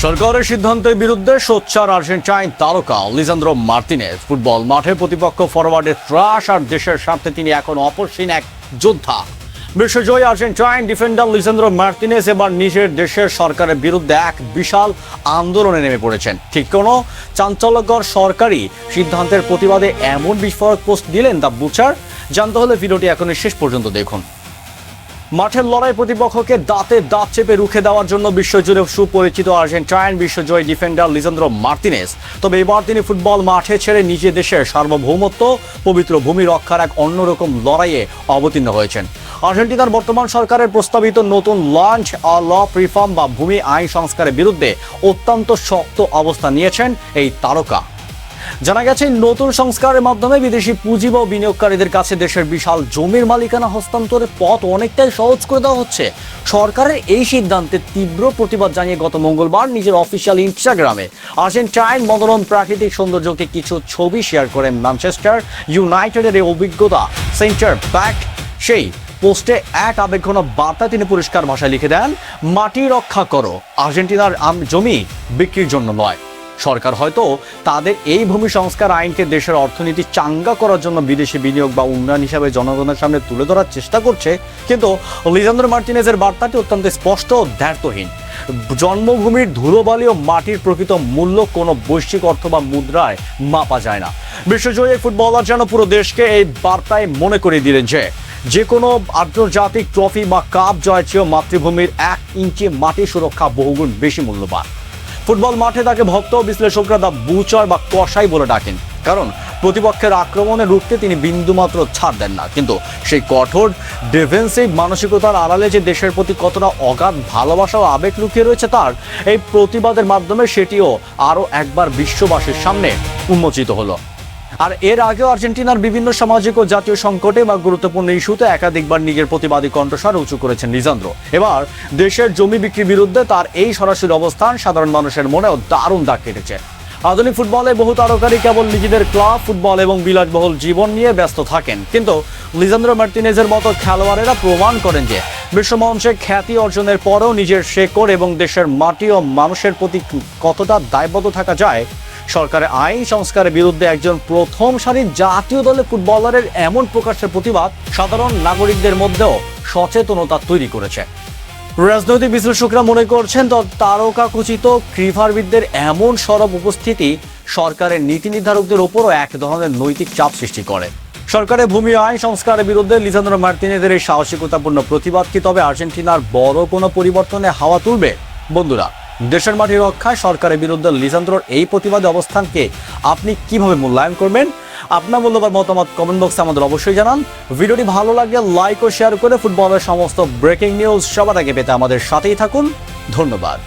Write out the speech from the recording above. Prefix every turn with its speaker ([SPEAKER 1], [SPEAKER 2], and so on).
[SPEAKER 1] সরকারের সিদ্ধান্তের বিরুদ্ধে সোচ্চার আর্জেন্টাইন তারকা লিসান্দ্রো মার্তিনেজ। ফুটবল মাঠে প্রতিপক্ষ ফরওয়ার্ডের ত্রাস আর দেশের স্বার্থে তিনি এখন অপসীন এক যোদ্ধা। বিশ্বজয়ী আর্জেন্টাইন ডিফেন্ডার লিসান্দ্রো মার্তিনেজ এবার নিজের দেশের সরকারের বিরুদ্ধে এক বিশাল আন্দোলনে নেমে পড়েছেন। ঠিক কোনো চাঞ্চল্যকর সরকারি সিদ্ধান্তের প্রতিবাদে এমন বিস্ফোরক পোস্ট দিলেন দ্য বুচার। জানতে হলে ভিডিওটি এখনই শেষ পর্যন্ত দেখুন। মাঠের লড়াই প্রতিপক্ষকে দাঁতে দাঁত চেপে রুখে দেওয়ার জন্য বিশ্বজুড়ে সুপরিচিত আর্জেন্টাইন বিশ্বজয়ী ডিফেন্ডার লিসান্দ্রো মার্তিনেজ। তবে এবার তিনি ফুটবল মাঠে ছেড়ে নিজের দেশের সার্বভৌমত্ব পবিত্র ভূমি রক্ষার এক অন্যরকম লড়াইয়ে অবতীর্ণ হয়েছেন। আর্জেন্টিনার বর্তমান সরকারের প্রস্তাবিত নতুন লঞ্চ ল রিফর্ম বা ভূমি আইন সংস্কারের বিরুদ্ধে অত্যন্ত শক্ত অবস্থান নিয়েছেন এই তারকা। জানা গেছে, নতুন সংস্কারের মাধ্যমে বিদেশি পুঁজি বা বিনিয়োগকারীদের কাছে দেশের বিশাল জমির মালিকানা হস্তান্তরের পথ অনেকটাই সহজ করে দেওয়া হচ্ছে। সরকারের এই সিদ্ধান্তে তীব্র প্রতিবাদ জানিয়ে গত মঙ্গলবার নিজের অফিসিয়াল ইনস্টাগ্রামে আর্জেন্টাইন মনোরম প্রাকৃতিক সৌন্দর্যকে কিছু ছবি শেয়ার করেন ম্যানচেস্টার ইউনাইটেডের এই অভিজ্ঞতা সেন্টার ব্যাক। সেই পোস্টে এক আবেগঘন বার্তা তিনি পরিষ্কার ভাষায় লিখে দেন, মাটি রক্ষা করো, আর্জেন্টিনার জমি বিক্রির জন্য নয়। সরকার হয়তো তাদের এই ভূমি সংস্কার আইনকে দেশের অর্থনীতি চাঙ্গা করার জন্য বিদেশি বিনিয়োগ বা উন্নয়ন হিসাবে জনগণের সামনে তুলে ধরার চেষ্টা করছে, কিন্তু লিসান্দ্রো মার্তিনেজের বার্তাটি অত্যন্ত স্পষ্ট ও দ্ব্যর্থহীন। জন্মভূমির ধুলোবালি ও মাটির প্রকৃত মূল্য কোনো বৈশ্বিক অর্থ বা মুদ্রায় মাপা যায় না। বিশ্বজয়ী ফুটবলার যেন পুরো দেশকে এই বার্তায় মনে করিয়ে দিলেন যে কোনো আন্তর্জাতিক ট্রফি বা কাপ জয়ের চেয়েও মাতৃভূমির 1 ইঞ্চি মাটি সুরক্ষা বহুগুণ বেশি মূল্যবান। ফুটবল মাঠে তাকে ভক্ত বিশ্লেষকরা দ্য বুচার বা কসাই বলে ডাকেন, কারণ প্রতিপক্ষের আক্রমণে রুখতে তিনি বিন্দুমাত্র ছাড় দেন না। কিন্তু সেই কঠোর ডিফেন্সিভ মানসিকতার আড়ালে যে দেশের প্রতি কতটা অগাধ ভালোবাসা ও আবেগ লুকিয়ে রয়েছে তার এই প্রতিবাদের মাধ্যমে সেটিও আরও একবার বিশ্ববাসীর সামনে উন্মোচিত হলো। আর এর আগেও আর্জেন্টিনার বিভিন্ন সামাজিক ও জাতীয় সংকটে বা গুরুত্বপূর্ণ ইস্যুতে একাধিকবার নিজের প্রতিবাদী কণ্ঠস্বর উঁচু করেছেন লিসান্দ্রো। এবার দেশের জমি বিক্রির বিরুদ্ধে তার এই সরাসরি অবস্থান সাধারণ মানুষের মনেও দারুণ দাগ কেটেছে। আধুনিক ফুটবলে বহু তারকারই কেবল নিজেদের ক্লাব ফুটবল এবং বিলাসবহুল জীবন নিয়ে ব্যস্ত থাকেন, কিন্তু লিসান্দ্রো মার্তিনেজের মতো খেলোয়াড়েরা প্রমাণ করেন যে বিশ্বমঞ্চে খ্যাতি অর্জনের পরেও নিজের শেকড় এবং দেশের মাটি ও মানুষের প্রতি কতটা দায়বদ্ধ থাকা যায়। সরকারের আইন সংস্কারের বিরুদ্ধে একজন প্রথম সারির জাতীয় দলের ফুটবলারের এমন প্রকাশের প্রতিবাদ সাধারণ নাগরিকদের মধ্যেও সচেতনতা তৈরি করেছে। রাজনৈতিক বিশ্লেষকরা মনে করছেন তারকাখচিত ক্রীড়াবিদদের এমন সরব উপস্থিতি সরকারের নীতি নির্ধারকদের ওপরও এক ধরনের নৈতিক চাপ সৃষ্টি করে। সরকারের ভূমি আইন সংস্কারের বিরুদ্ধে লিসান্দ্রো মার্তিনেজের এই সাহসিকতাপূর্ণ প্রতিবাদ কি তবে আর্জেন্টিনার বড় কোনো পরিবর্তনে হাওয়া তুলবে? বন্ধুরা, দেশের মাটি রক্ষায় সরকারের বিরুদ্ধে লিসান্দ্রোর এই প্রতিবাদী অবস্থানকে আপনি কিভাবে মূল্যায়ন করবেন? আপনার মূল্যবান মতামত কমেন্ট বক্সে আমাদের অবশ্যই জানান। ভিডিওটি ভালো লাগলে লাইক ও শেয়ার করে ফুটবলের সমস্ত ব্রেকিং নিউজ সবার আগে পেতে আমাদের সাথেই থাকুন। ধন্যবাদ।